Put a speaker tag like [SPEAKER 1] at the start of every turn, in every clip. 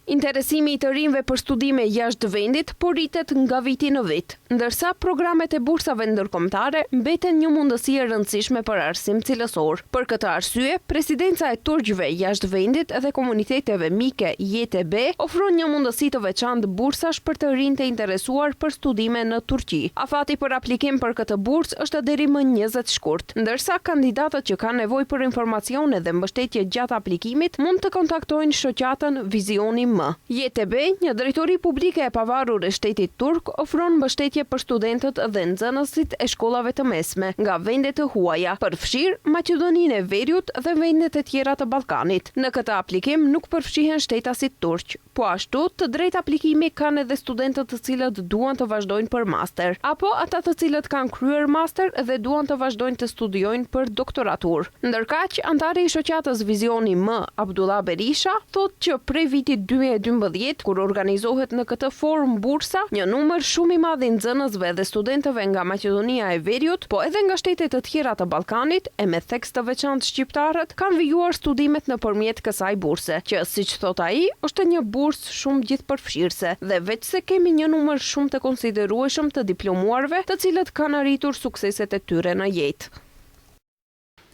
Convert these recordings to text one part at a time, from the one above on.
[SPEAKER 1] Interesimi I të rinjve për studime jashtë vendit po rritet nga viti në vit, ndërsa programet e bursave ndërkombëtare mbeten një mundësi e rëndësishme për arsim cilësor. Për këtë arsye, Presidenca e turqëve jashtë vendit dhe komuniteteve mike YTB ofron një mundësi të veçantë bursash për të rinjtë të interesuar për studime në Turqi. Afati për aplikim për këtë bursë është deri më 20 shkurt, ndërsa kandidatët që kanë nevojë për informacione dhe mbështetje gjatë aplikimit mund të kontaktojnë shoqatën Vizioni M. YTB, një drejtori publike e pavarur e shtetit turk, ofron mbështetje për studentët dhe nxënësit e shkollave të mesme nga vende të huaja, përfshirë Maqedoninë e Veriut dhe vendet e tjera të Ballkanit. Në këtë aplikim nuk përfshihen shtetasit turq, po ashtu të drejtë aplikimi kanë edhe studentët të cilët duan të vazhdojnë për master, apo ata të cilët kanë kryer master dhe duan të vazhdojnë të studiojnë për doktoratur. Ndërkaq, antari I shoqatës Vizioni M, Abdullah Berisha, thotë që prej vitit 2012, kur organizohet në këtë forum bursa, një numër shumë I madh I nxënësve dhe studentëve nga Maqedonia e Veriut, po edhe nga shtetet të tjera të Ballkanit, e me theks të veçantë shqiptarët, kanë vijuar studimet nëpërmjet kësaj burse, që siç thot ai, është një bursë shumë gjithëpërfshirëse dhe veç se kemi një numër shumë të konsiderueshëm të diplomuarve, të cilët kanë arritur sukseset e tyre në jetë.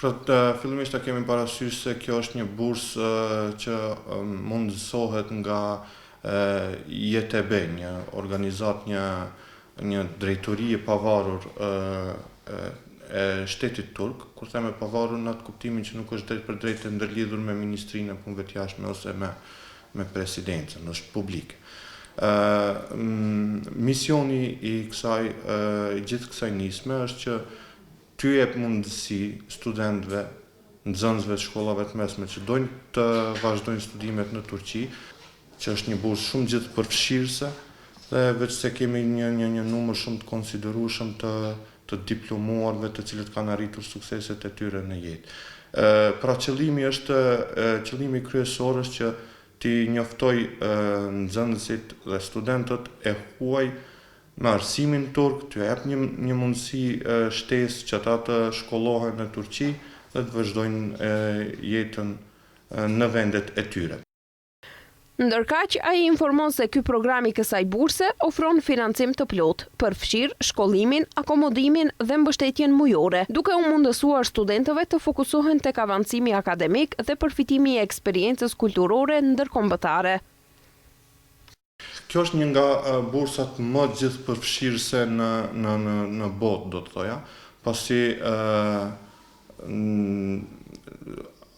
[SPEAKER 2] Fillimisht ta kemi parasysh se kjo është një bursë që mundësohet nga YTB, një organizat, një drejtori e pavarur e shtetit turk, kur them e pavarur në atë kuptimin që nuk është drejt për drejt e ndërlidhur me Ministrinë e Punëve të Jashtme ose me presidencën, është publike. Misioni I gjithë kësaj nisme është që ty jep mundësi studentëve, nxënësve të shkollave të mesme që dojnë të vazhdojnë studimet në Turqi, që është një bursë shumë gjithëpërfshirëse dhe veç se kemi një numër shumë të konsiderueshëm të diplomuarve të cilët kanë arritur sukseset e tyre në jetë. Pra qëllimi kryesor është që ti njoftoj nxënësit dhe studentët e huaj me arsimin turk, të jep një mundësi shtesë që ata të shkollohen në Turqi dhe të vazhdojnë jetën në vendet e tyre.
[SPEAKER 1] Ndërkaq, ai informon se ky program I kësaj burse ofron financim të plotë, përfshirë shkollimin, akomodimin dhe mbështetjen mujore, duke u mundësuar studentëve të fokusohen tek avancimi akademik dhe përfitimi I eksperiencës kulturore ndërkombëtare.
[SPEAKER 2] Kjo është një nga bursat më gjithëpërfshirëse në botë, do të thoja, pasi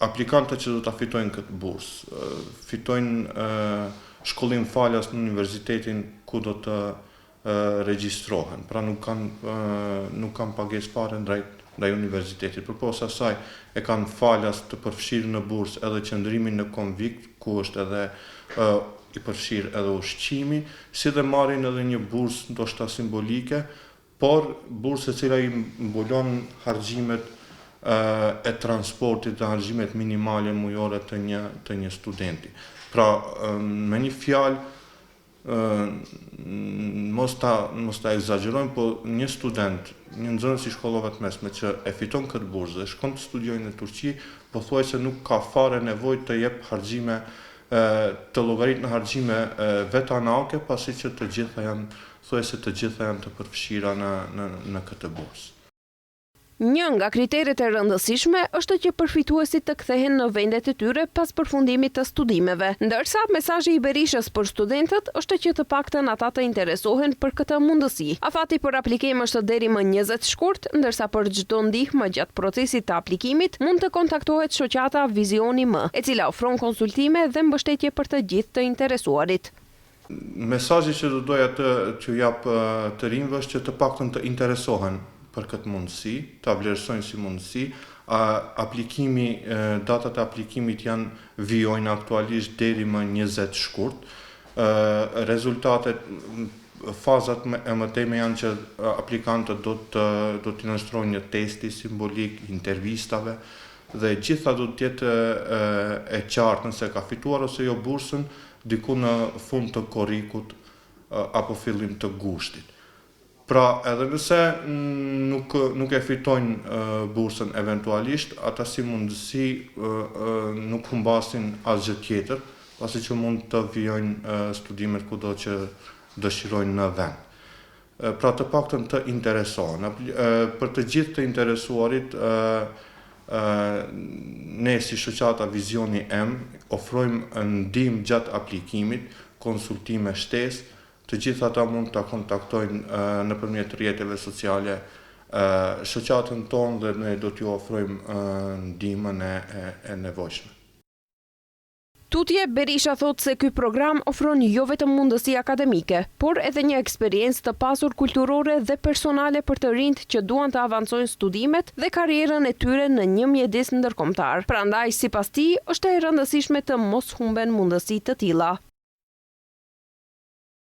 [SPEAKER 2] aplikantët që do ta fitojnë këtë bursë, fitojnë shkollim falas në universitetin ku do të regjistrohen, pra nuk kanë pagesë fare ndaj universitetit. Përposa asaj e kanë falas të përfshirë në bursë edhe qëndrimin në konvikt, ku është edhe I përfshirë edhe ushqimi, si dhe marrin edhe një bursë ndoshta simbolike, por bursë e cila I mbulon harxhimet e transportit dhe harxhimet minimale mujore të një studenti. Pra, me një fjalë, mos ta egzagjerojmë, po një student, një nxënës I shkollave të mesme që e fiton këtë bursë dhe shkon të studiojë në Turqi, pothuajse nuk ka fare nevojë të jep harxhime të llogarit në harxhime vetanake, pasi që të gjitha janë të përfshira në këtë bursë.
[SPEAKER 1] Një nga kriteret e rëndësishme është që përfituesit të kthehen në vendet e tyre pas përfundimit të studimeve, ndërsa mesazhi I Berishës për studentët është që të paktën ata të interesohen për këtë mundësi. Afati për aplikim është deri më 20 shkurt, ndërsa për çdo ndihmë gjatë procesit të aplikimit mund të kontaktohet shoqata Vizioni M, e cila ofron konsultime dhe mbështetje për të gjithë të interesuarit.
[SPEAKER 2] Mesazhi që do doja të jap të rinjve është që të paktën të interesohen për këtë mundësi, ta vlerësojnë si mundësi. Datat e aplikimit vijojnë aktualisht deri më 20 shkurt. Rezultatet, fazat e mëtejme janë që aplikantët do të nënshtrojnë një testi simbolik, intervistave, dhe gjitha do të jetë e qartë nëse ka fituar ose jo bursën diku në fund të korrikut apo fillim të gushtit. Pra, edhe nëse nuk e fitojnë bursën eventualisht, ata si mundësi nuk humbasin asgjë tjetër, pasi që mund të vijojnë studimet kudo që dëshirojnë në vend. Pra të paktën të interesohen. Për të gjithë të interesuarit, ne si shoqata Vizioni M ofrojmë ndihmë gjatë aplikimit, konsultime shtesë, të gjithë ata mund të kontaktojnë nëpërmjet rrjeteve sociale shoqatën tonë dhe ne do t'ju ofrojmë ndihmën e nevojshme.
[SPEAKER 1] Tutje, Berisha thot se ky program ofron jo vetëm mundësi akademike, por edhe një eksperiencë të pasur kulturore dhe personale për të rinjt që duan të avancojnë studimet dhe karrierën e tyre në një mjedis ndërkombëtar. Prandaj, sipas tij, është e rëndësishme të mos humben mundësi të tilla.